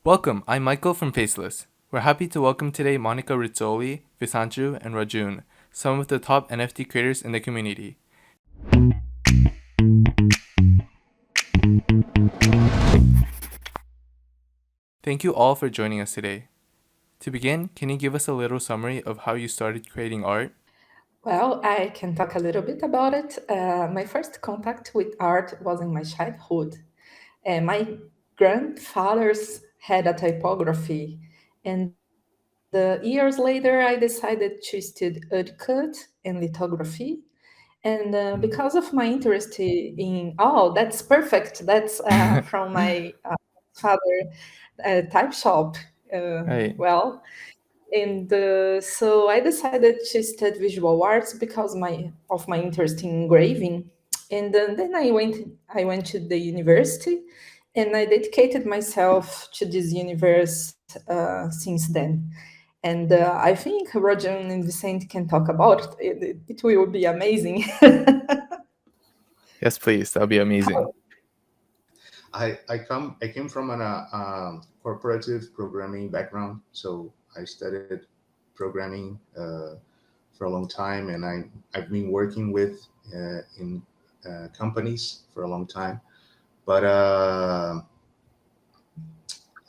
Welcome, I'm Michael from Faceless. We're happy to welcome today Monica Rizzoli, Vicente and Rodjun, some of the top NFT creators in the community. Thank you all for joining us today. To begin, can you give us a little summary of how you started creating art? Well, I can talk a little bit about it. My first contact with art was in my childhood. My grandfathers had a typography, and years later, I decided to study cut and lithography. And because of my interest in, oh, that's perfect. That's from my father type shop. Right. Well, and so I decided to study visual arts because of my interest in engraving. And then I went to the university, and I dedicated myself to this universe since then. And I think Roger and Vicente can talk about it. It will be amazing. Yes, please. That'll be amazing. I came from an corporative programming background, so I studied programming for a long time, and I've been working with in companies for a long time. But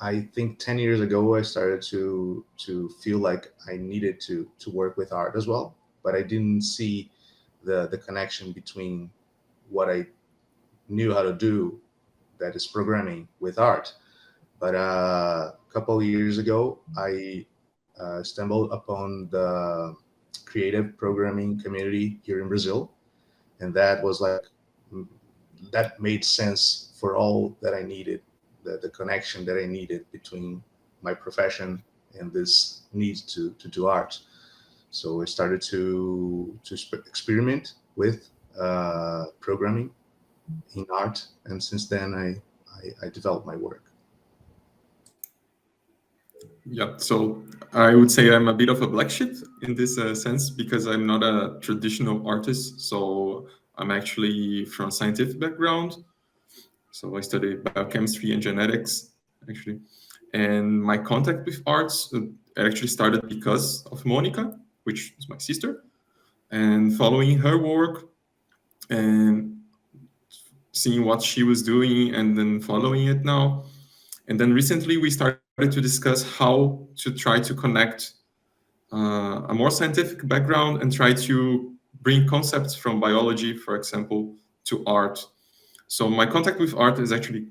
I think 10 years ago I started to feel like I needed to work with art as well, but I didn't see the connection between what I knew how to do, that is programming, with art. But a couple of years ago, I stumbled upon the creative programming community here in Brazil, and that was like that made sense for all that I needed, the connection that I needed between my profession and this need to do art. So I started to experiment with programming in art, and since then I developed my work. Yeah, so I would say I'm a bit of a black sheep in this sense because I'm not a traditional artist. So I'm actually from scientific background. So I studied biochemistry and genetics, actually. And my contact with arts actually started because of Monica, which is my sister, and following her work and seeing what she was doing and then following it now. And then recently we started to discuss how to try to connect a more scientific background and try to bring concepts from biology, for example, to art. So my contact with art is actually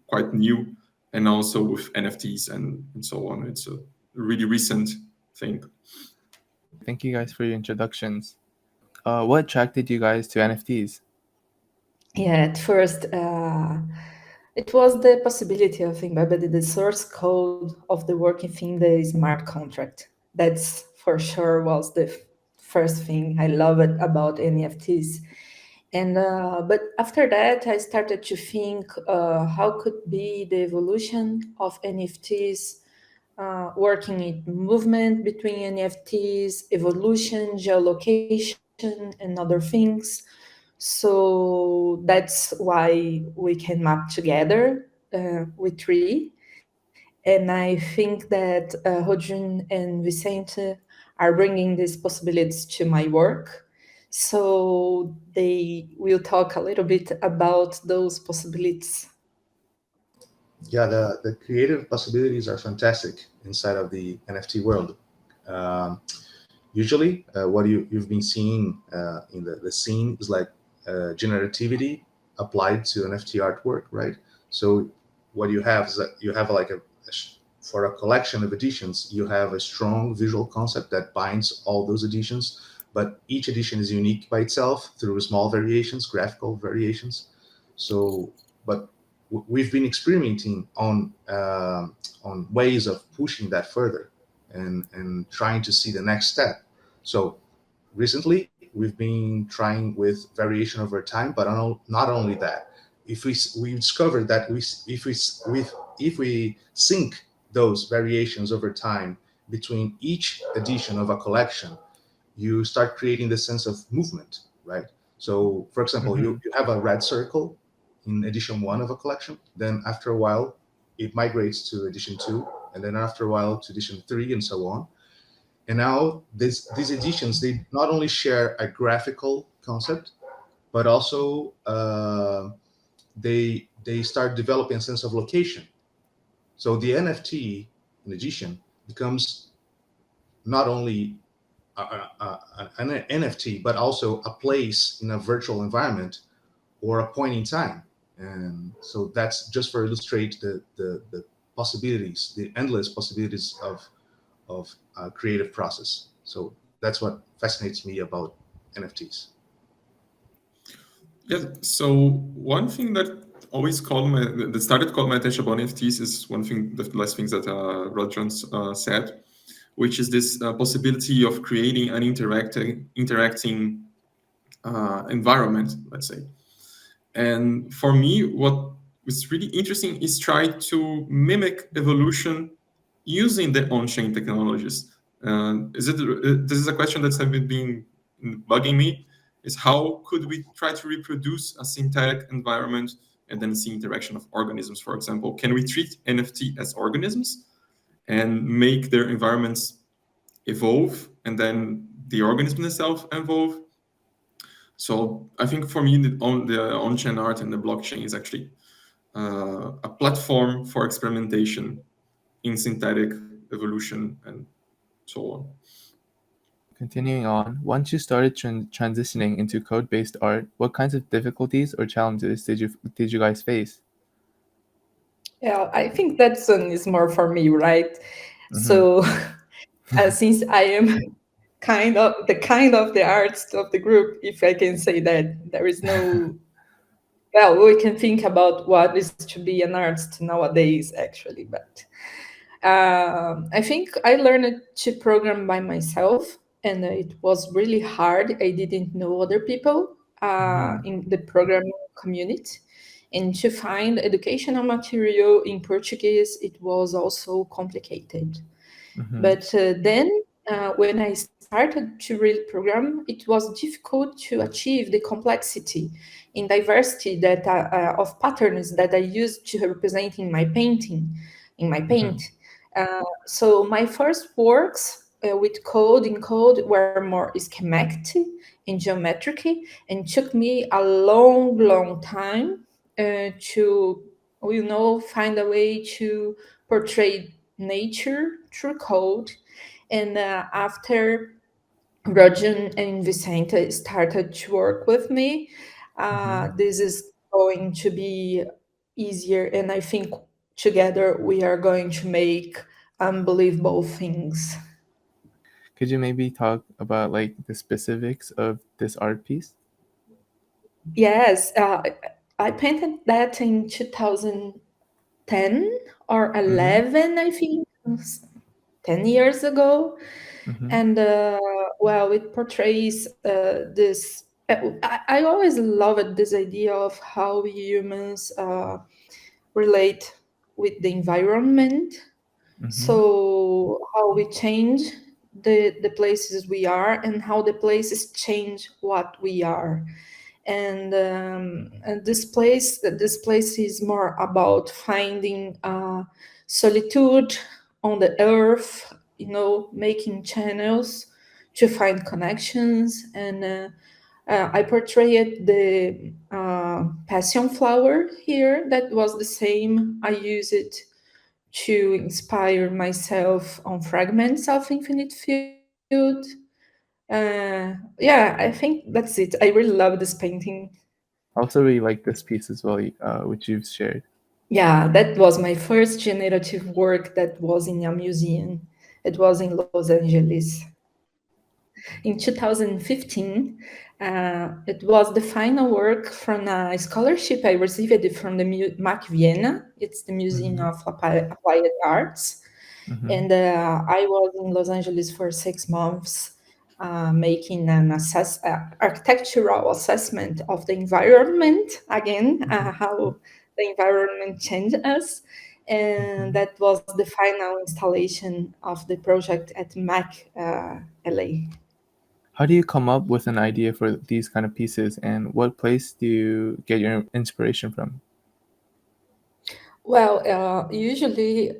quite new, and also with NFTs and so on. It's a really recent thing. Thank you guys for your introductions. What attracted you guys to NFTs? Yeah, at first, it was the possibility of embedding the source code of the working thing, the smart contract. That's for sure was the first thing I loved about NFTs. And but after that, I started to think how could be the evolution of NFTs, working in movement between NFTs, evolution, geolocation, and other things. So that's why we can map together with three. And I think that Rodjun and Vicente are bringing these possibilities to my work. So they will talk a little bit about those possibilities. Yeah, the creative possibilities are fantastic inside of the NFT world. Um, Usually, what you've been seeing in the scene is like generativity applied to NFT artwork, right? So what you have is that you have like for a collection of editions, you have a strong visual concept that binds all those editions, but each edition is unique by itself through small variations, graphical variations. So, but we've been experimenting on ways of pushing that further and trying to see the next step. So recently, we've been trying with variation over time, but not only that. If we discovered that if we sync those variations over time between each edition of a collection, you start creating the sense of movement, right? So, for example, Mm-hmm. you have a red circle in edition one of a collection. Then after a while, it migrates to edition 2, and then after a while to edition 3, and so on. And now these editions, they not only share a graphical concept, but also they start developing a sense of location. So the NFT, in addition, becomes not only an NFT, but also a place in a virtual environment or a point in time. And so that's just for illustrate the possibilities, the endless possibilities of creative process. So that's what fascinates me about NFTs. Yeah. So one thing that started calling my attention about NFTs is one thing, the last things that Rodjun said, which is this possibility of creating an interacting environment, let's say. And for me, what was really interesting is try to mimic evolution using the on-chain technologies. This is a question that's been bugging me, is how could we try to reproduce a synthetic environment and then see interaction of organisms, for example? Can we treat NFT as organisms and make their environments evolve and then the organism itself evolve? So I think for me, the on-chain art and the blockchain is actually a platform for experimentation in synthetic evolution and so on. Continuing on, once you started transitioning into code-based art, what kinds of difficulties or challenges did you guys face? Yeah, I think that one is more for me, right? So since I am kind of the artist of the group, if I can say that, there is no, well, we can think about what is to be an artist nowadays, actually, but I think I learned to program by myself, and it was really hard. I didn't know other people in the programming community. And to find educational material in Portuguese, it was also complicated. But then, when I started to really program, it was difficult to achieve the complexity in diversity that of patterns that I used to represent in my painting, in my paint. So my first works with code in code were more schematic and geometric, and took me a long time to, find a way to portray nature through code. And after Rodjun and Vicente started to work with me, this is going to be easier. And I think together we are going to make unbelievable things. Could you maybe talk about like the specifics of this art piece? Yes, I painted that in 2010 or 11, I think, 10 years ago. And well, it portrays this. I always loved this idea of how humans relate with the environment. So how we change the places we are, and how the places change what we are. And this place is more about finding solitude on the earth, making channels to find connections. And I portrayed the passion flower here. That was the same. I used it to inspire myself on fragments of infinite field. Yeah, I think that's it. I really love this painting. I also really like this piece as well, which you've shared. Yeah, that was my first generative work that was in a museum. It was in Los Angeles. In 2015, it was the final work from a scholarship I received from the MAC Vienna. It's the Museum of Applied Arts. And I was in Los Angeles for 6 months, making an architectural assessment of the environment, again, how the environment changed us. And that was the final installation of the project at MAC LA. How do you come up with an idea for these kind of pieces, and what place do you get your inspiration from? Well, usually,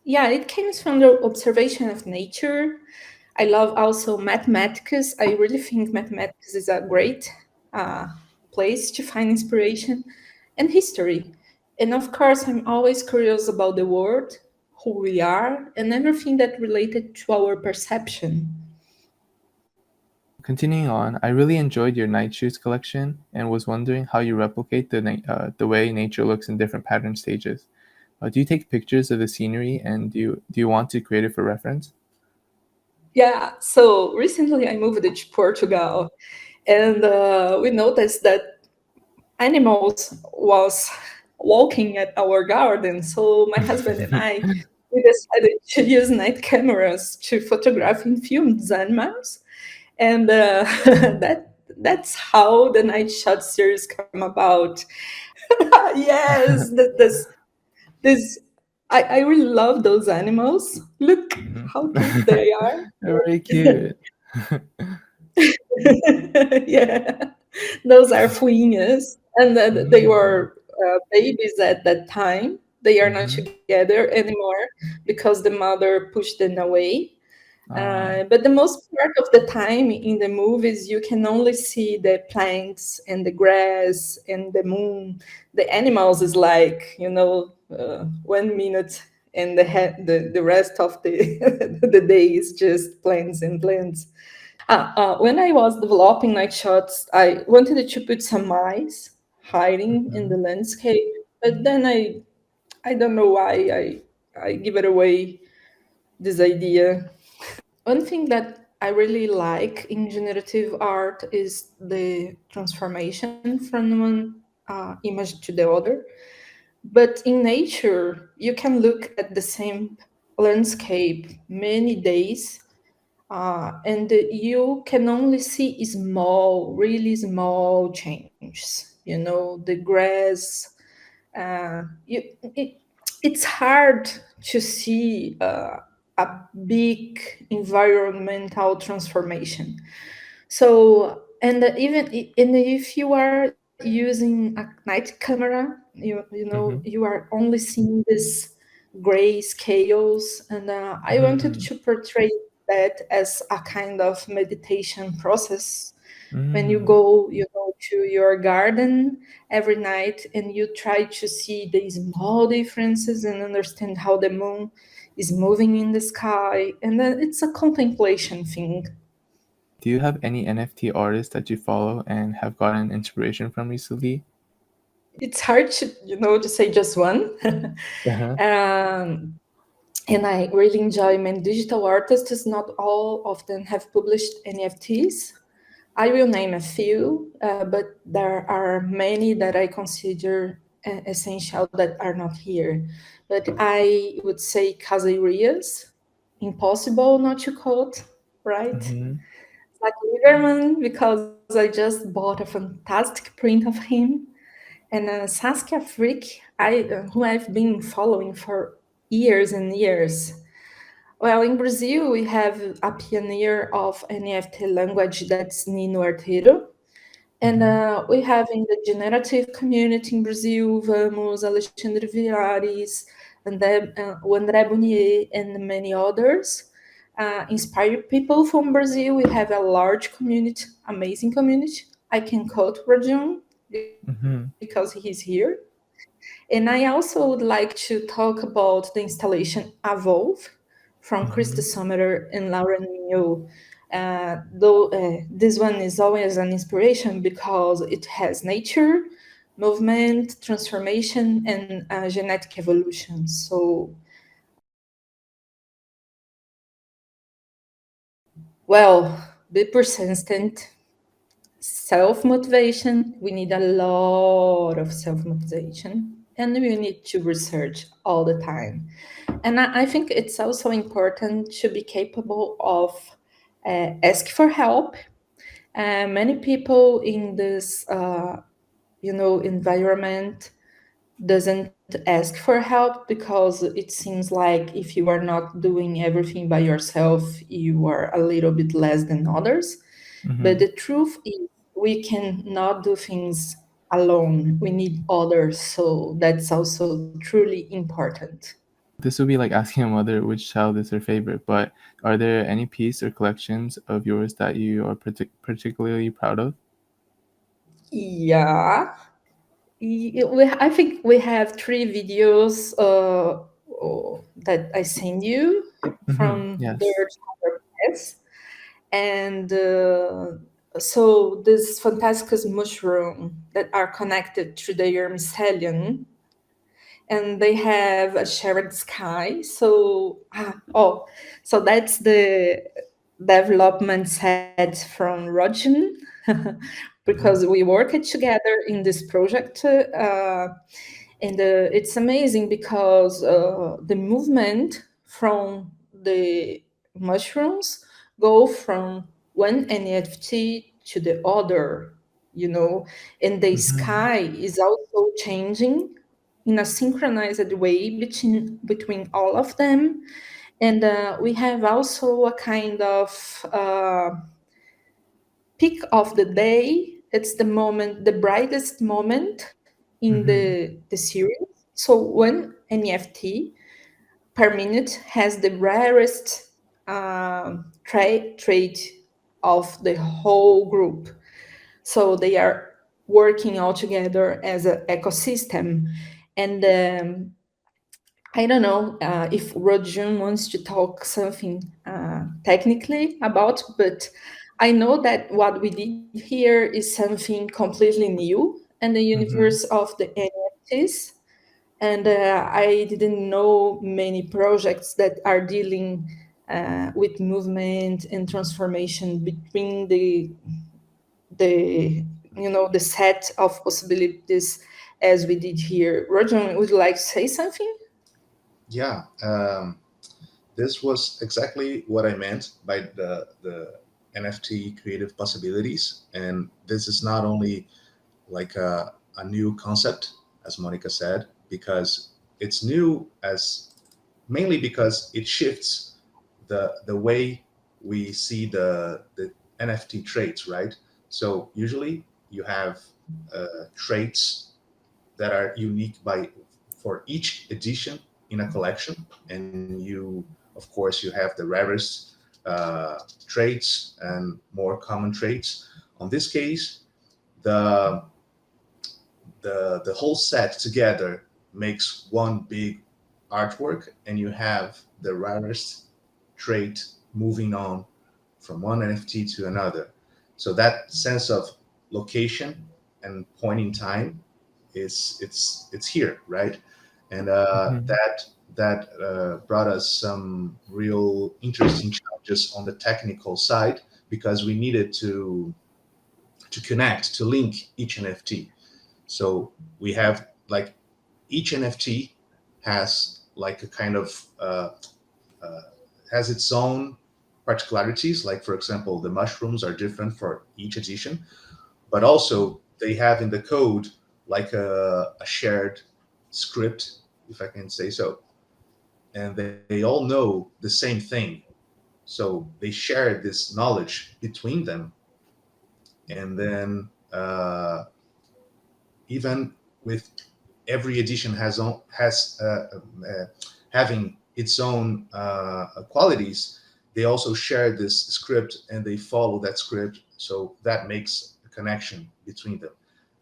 yeah, it comes from the observation of nature. I love also mathematics. I really think mathematics is a great uh, place to find inspiration, and history. And of course, I'm always curious about the world, who we are, and everything that related to our perception. Continuing on, I really enjoyed your night shoots collection and was wondering how you replicate the way nature looks in different pattern stages. Do you take pictures of the scenery and do you want to create it for reference? Yeah, so recently I moved to Portugal, and we noticed that animals was walking at our garden. So my husband and I, we decided to use night cameras to photograph and film these animals, and that's how the night shot series come about. Yes, this I really love those animals. Look Mhm. how cute they are. They're very cute. Yeah, those are fuinhas, and they Mm. were babies at that time. They are not Mhm. together anymore because the mother pushed them away. Uh, But the most part of the time in the movies, you can only see the plants and the grass and the moon. The animals is like 1 minute, and the rest of the the day is just plants and plants. When I was developing night shots, I wanted to put some mice hiding in the mhm. landscape, but then I don't know why I give it away this idea. One thing that I really like in generative art is the transformation from one image to the other. But in nature, you can look at the same landscape many days, and you can only see small, really small changes. The grass. It's hard to see a big environmental transformation. So, and and if you are using a night camera, Mhm. you are only seeing this gray scales, and I wanted Mhm. to portray that as a kind of meditation process. When Mm. you go to your garden every night, and you try to see the small differences and understand how the moon is moving in the sky, and then it's a contemplation thing. Do you have any NFT artists that you follow and have gotten inspiration from recently? It's hard to say just one. Uh-huh. um, and I really enjoy many digital artists. Not all of them have published NFTs. I will name a few, but there are many that I consider essential that are not here. But I would say Casarias, impossible not to quote, right? Mhm. Like Lieberman, because I just bought a fantastic print of him. And Saskia Frick, who I've been following for years and years. Well, in Brazil, we have a pioneer of NFT language, that's Nino Arteiro. And Mhm. we have in the generative community in Brazil, Vamos, Alexandre Virares, and then o André Bonnier, and many others. Inspired people from Brazil. We have a large community, amazing community. I can quote Rodjun because he's Mhm. here. And I also would like to talk about the installation Evolve from Krista Mhm. Sommeter and Laura Nino. This one is always an inspiration because it has nature, movement, transformation, and genetic evolution. So, well, be persistent. Self motivation, we need a lot of self motivation, and we need to research all the time. And I think it's also important to be capable of ask for help. Many people in this environment doesn't ask for help because it seems like if you are not doing everything by yourself, you are a little bit less than others. But Mhm. the truth is, we cannot do things alone. We need others. So that's also truly important. This would be like asking a mother which child is her favorite, but are there any piece or collections of yours that you are particularly proud of? Yeah. I think we have 3 videos that I send you from Yes. their chapters. And so this fantastic mushroom that are connected to their mycelium, and they have a shared sky. So so that's the development set from Rodjun, because we worked together in this project, and it's amazing because the movement from the mushrooms go from one NFT to the other, and the sky is also changing in a synchronized way between all of them. And we have also a kind of peak of the day. It's the brightest moment in the series. So one NFT per minute has the rarest trait of the whole group. So they are working all together as an ecosystem. And I don't know if Rodjun wants to talk something technically about, but I know that what we did here is something completely new in the universe of the NFTs. And I didn't know many projects that are dealing with movement and transformation between the set of possibilities as we did here. Rodjun, would you like to say something? Yeah, this was exactly what I meant by the NFT creative possibilities. And this is not only like a new concept, as Monica said, because it's new as mainly because it shifts the way we see the NFT traits, right? So usually you have traits that are unique by for each edition in a collection, and you, of course, you have the rarest traits and more common traits. On this case, the the whole set together makes one big artwork, and you have the rarest trait moving on from one NFT to another. So that sense of location and point in time is it's here, right? And that brought us some real interesting challenges on the technical side, because we needed to connect, to link each NFT. So we have like each NFT has like a kind of uh, has its own particularities. Like for example, the mushrooms are different for each edition, but also they have in the code like a shared script, if I can say so, and they all know the same thing. So they share this knowledge between them, and then even with every edition has having its own qualities, they also share this script and they follow that script. So that makes a connection between them.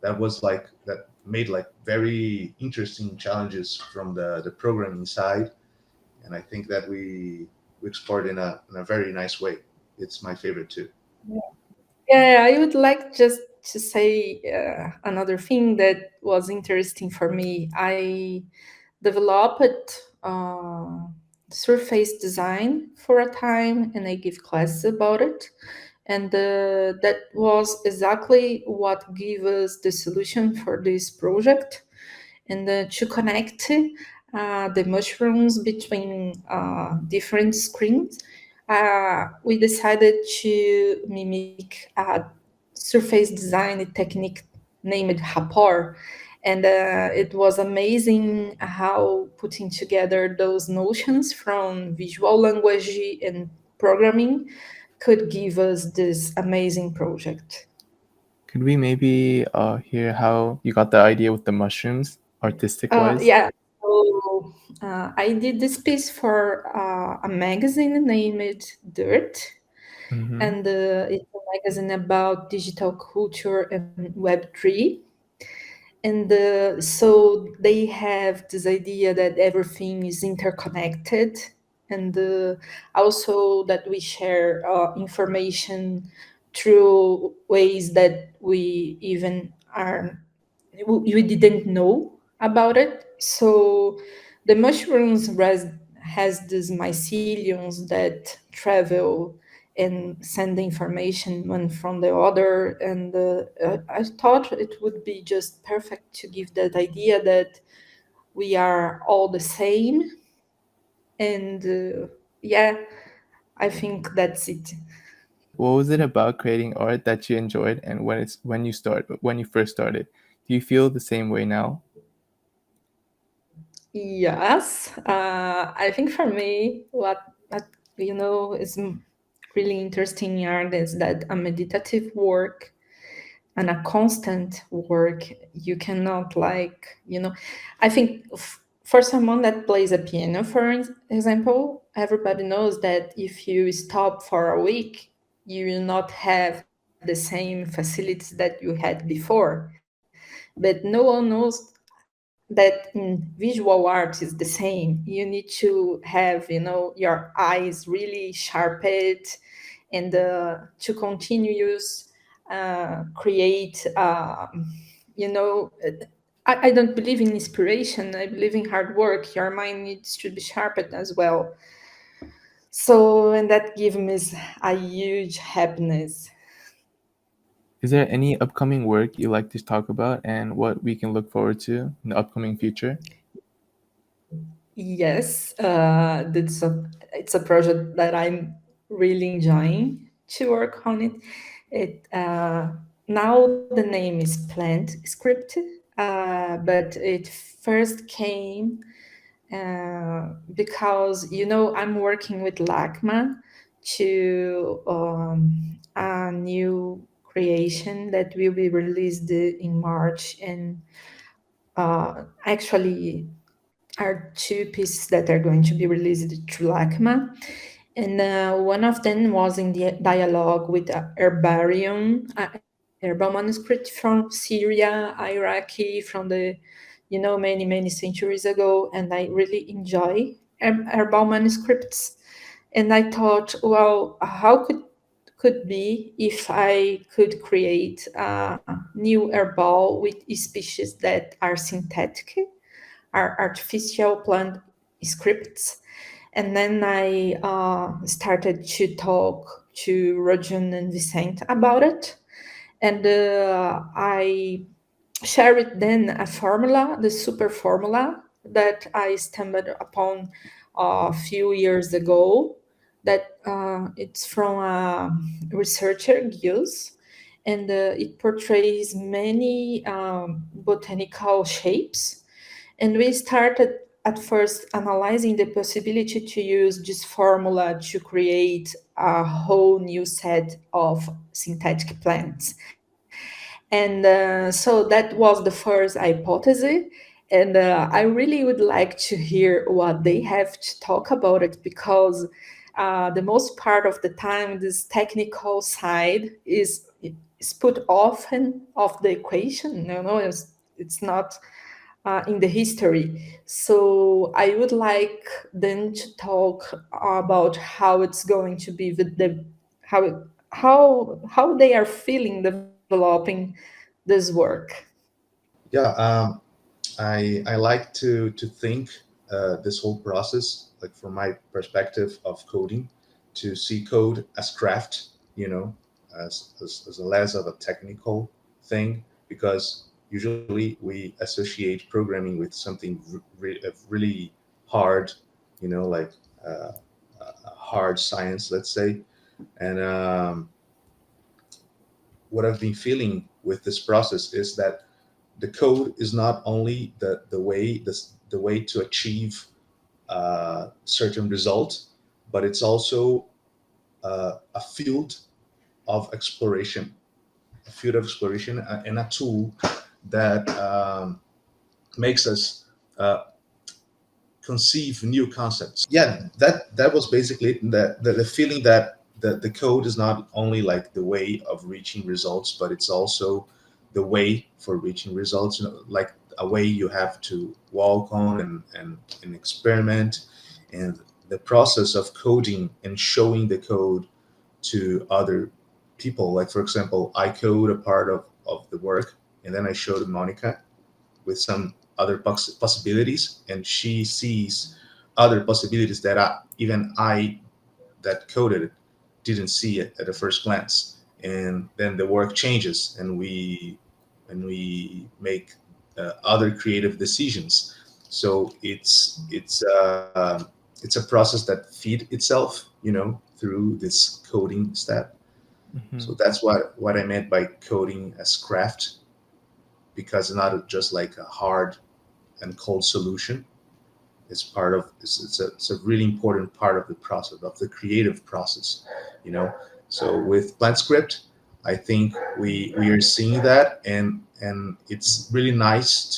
That made like very interesting challenges from the programming side, and I think that we explored in a very nice way. It's my favorite too. Yeah, I would like just to say another thing that was interesting for me. I developed surface design for a time, and I give classes about it. And that was exactly what gave us the solution for this project, and to connect the mushrooms between different screens. We decided to mimic a surface design technique named rapport. And it was amazing how putting together those notions from visual language and programming could give us this amazing project. Could we maybe hear how you got the idea with the mushrooms, artistic wise? Yeah. So I did this piece for a magazine named Dirt, Mm-hmm. and it's a magazine about digital culture and Web3. And so they have this idea that everything is interconnected, and also that we share information through ways that we even are we didn't know about it. So the mushrooms has these myceliums that travel and send the information one from the other. And I thought it would be just perfect to give that idea that we are all the same. And yeah, I think that's it. What was it about creating art that you enjoyed, and when you first started? Do you feel the same way now? Yes, I think for me, what is really interesting in art is that a meditative work and a constant work, you cannot I think for someone that plays a piano, for example, everybody knows that if you stop for a week, you will not have the same facilities that you had before. But no one knows that in visual art is the same. You need to have, your eyes really sharpened, and to continuous create, you know, I don't believe in inspiration. I believe in hard work. Your mind needs to be sharpened as well. So, and that gives me a huge happiness. Is there any upcoming work you like to talk about and what we can look forward to in the upcoming future? Yes, it's a project that I'm really enjoying to work on it. Now the name is Plant Script, but it first came because I'm working with LACMA to a new creation that will be released in March, and actually are two pieces that are going to be released through LACMA. And one of them was in the dialogue with herbarium, herbal manuscript from Syria, Iraqi, from the, many, many centuries ago. And I really enjoy herbal manuscripts. And I thought, well, how could be if I could create a new herbal with species that are synthetic, are artificial plant scripts. And then I started to talk to Rodjun and Vicente about it. And I shared then a formula, the super formula that I stumbled upon a few years ago. That it's from a researcher, Gilles, and it portrays many botanical shapes. And we started at first analyzing the possibility to use this formula to create a whole new set of synthetic plants. And so that was the first hypothesis. And I really would like to hear what they have to talk about it, because the most part of the time, this technical side is put often off the equation. It's not in the history. So I would like them to talk about how it's going to be with the how they are feeling developing this work. Yeah, I like to think this whole process, like from my perspective of coding, to see code as craft, as less of a technical thing, because usually we associate programming with something really hard, like hard science, let's say. And what I've been feeling with this process is that the code is not only the way to achieve certain result, but it's also a field of exploration. field of exploration and a tool that makes us conceive new concepts. Yeah, that was basically the feeling that the code is not only like the way of reaching results, but it's also the way for reaching results. Like a way you have to walk on and experiment, and the process of coding and showing the code to other people. Like for example, I code a part of the work, and then I show to Monica with some other possibilities, and she sees other possibilities that even I that coded it didn't see it at the first glance, and then the work changes, and we make other creative decisions. So it's a process that feed itself, through this coding step. So that's what I meant by coding as craft, because it's not just like a hard and cold solution. It's a really important part of the process, of the creative process. So with PlantScript, I think we are seeing that, and it's really nice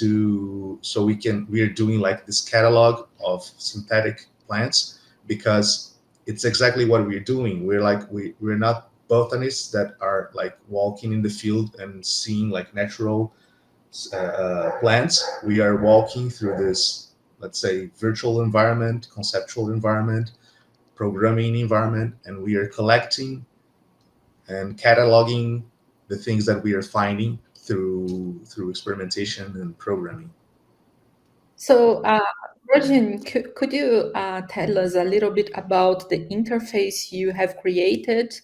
so we are doing like this catalog of synthetic plants, because it's exactly what we're doing. We're not botanists that are like walking in the field and seeing like natural plants. We are walking through this, let's say, virtual environment, conceptual environment, programming environment, and we are collecting and cataloging the things that we are finding through experimentation and programming. So, Rodjun, could you tell us a little bit about the interface you have created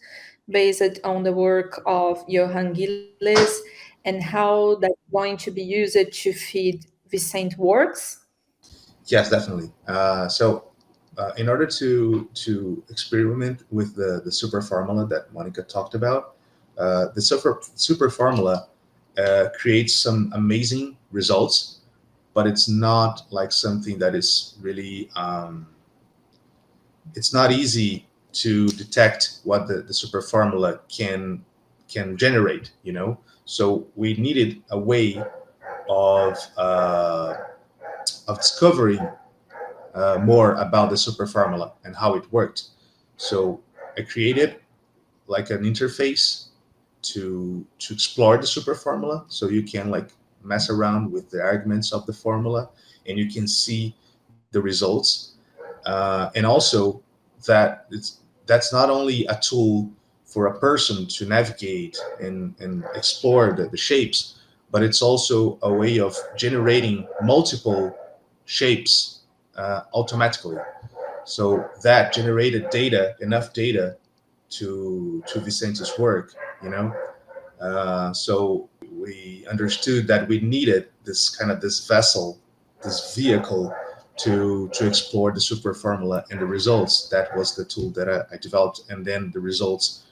based on the work of Johan Gilles, and how that's going to be used to feed Vicente works? Yes, definitely. In order to experiment with the super formula that Monica talked about, the super formula creates some amazing results, but it's not like something that is really it's not easy to detect what the super formula can generate. So we needed a way of discovering more about the super formula and how it worked. So I created like an interface to explore the super formula, so you can like mess around with the arguments of the formula, and you can see the results. And also that's not only a tool for a person to navigate and explore the shapes, but it's also a way of generating multiple shapes automatically. So that generated enough data to Vicente's work. So we understood that we needed this vessel, this vehicle to explore the super formula and the results. That was the tool that I developed, and then the results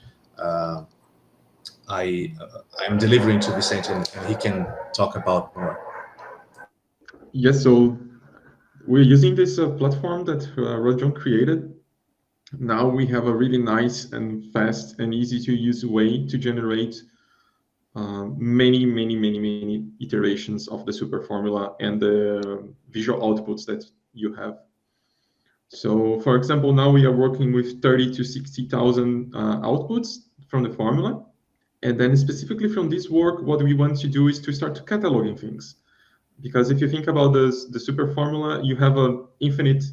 I'm delivering to Vicente, and he can talk about more. Yes, so we're using this platform that Rodjun created. Now we have a really nice and fast and easy to use way to generate many iterations of the super formula and the visual outputs that you have. So for example, now we are working with 30 to 60,000 outputs from the formula. And then specifically from this work, what we want to do is to start cataloging things. Because if you think about the super formula, you have an infinite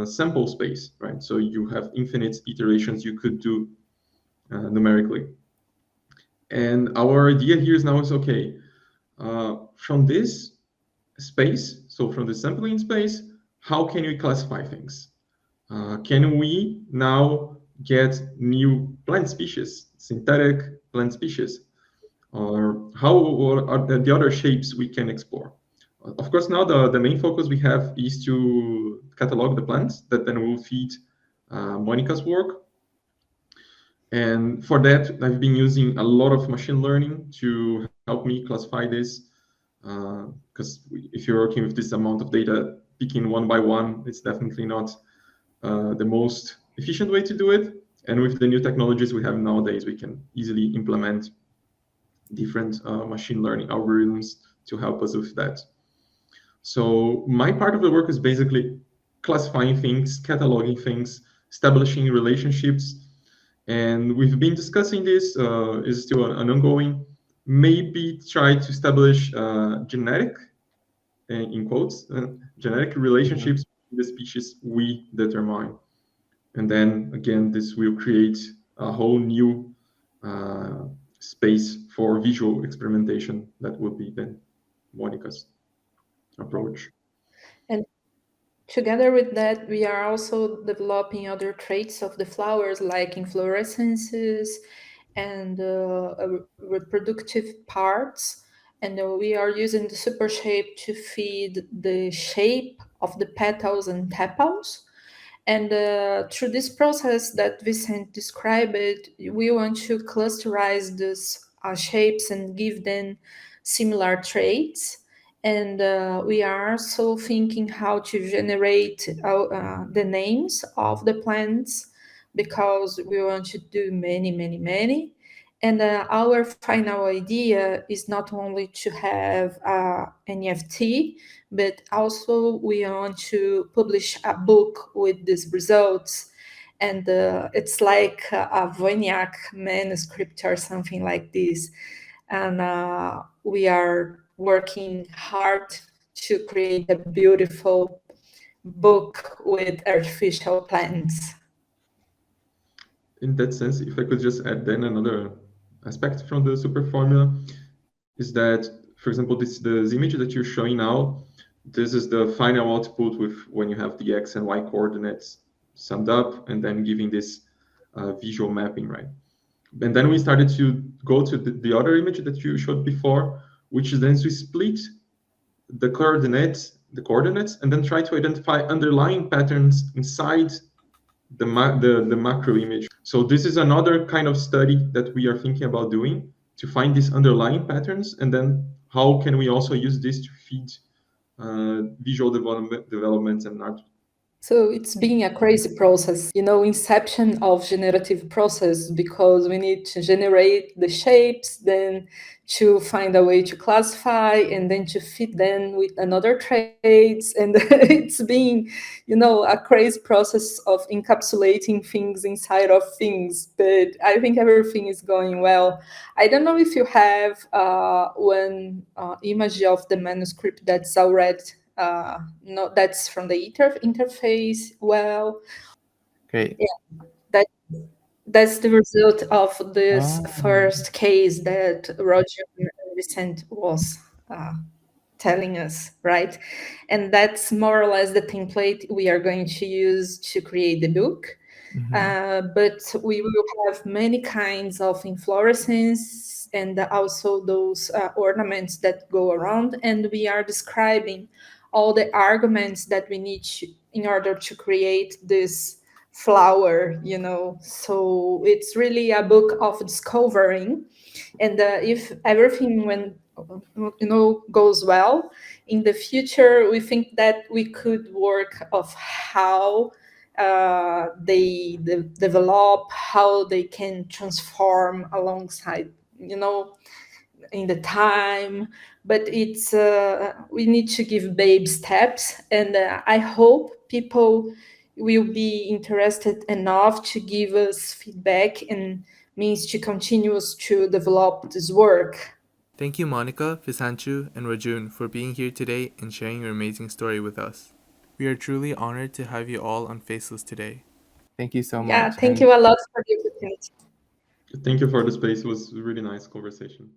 sample space, right? So you have infinite iterations you could do numerically. And our idea here is now is, okay, from this space, so from the sampling space, how can we classify things? Can we now get new plant species, synthetic plant species? Or how are the other shapes we can explore? Of course, now the main focus we have is to catalog the plants that then will feed Monica's work. And for that, I've been using a lot of machine learning to help me classify this. Because if you're working with this amount of data, picking one by one, it's definitely not the most efficient way to do it. And with the new technologies we have nowadays, we can easily implement different machine learning algorithms to help us with that. So my part of the work is basically classifying things, cataloging things, establishing relationships, and we've been discussing this. Is still an ongoing. Maybe try to establish genetic, in quotes, genetic relationships between the species we determine, and then again, this will create a whole new space for visual experimentation. That would be then Monica's approach. And together with that, we are also developing other traits of the flowers, like inflorescences and reproductive parts. And we are using the super shape to feed the shape of the petals and tepals. And through this process that Vicente described, we want to clusterize these shapes and give them similar traits. And we are also thinking how to generate the names of the plants, because we want to do many, many, many. And our final idea is not only to have NFT, but also we want to publish a book with these results. And it's like a Voynich manuscript or something like this. And we are working hard to create a beautiful book with artificial plants. In that sense, if I could just add then another aspect from the super formula, is that, for example, this image that you're showing now, this is the final output with when you have the X and Y coordinates summed up and then giving this visual mapping, right? And then we started to go to the other image that you showed before, which is then to split the coordinates, and then try to identify underlying patterns inside the macro image. So this is another kind of study that we are thinking about doing, to find these underlying patterns, and then how can we also use this to feed visual development and art. So it's been a crazy process, inception of generative process, because we need to generate the shapes, then to find a way to classify, and then to fit them with another traits. And it's been, a crazy process of encapsulating things inside of things. But I think everything is going well. I don't know if you have one image of the manuscript that's already no, that's from the interface. Well, Great. yeah, that's the result of this first case that Roger and Vicente was telling us, right? And that's more or less the template we are going to use to create the book. But we will have many kinds of inflorescence and also those ornaments that go around, and we are describing all the arguments that we need in order to create this flower. So it's really a book of discovering. And if everything goes well in the future, we think that we could work of how they develop, how they can transform alongside, in the time. But it's we need to give baby steps, and I hope people will be interested enough to give us feedback and means to continue to develop this work. Thank you, Monica, Vicente, and Rodjun, for being here today and sharing your amazing story with us. We are truly honored to have you all on Faceless today. Thank you so much. Yeah, thank you a lot for the opportunity. Thank you for the space. It was a really nice conversation.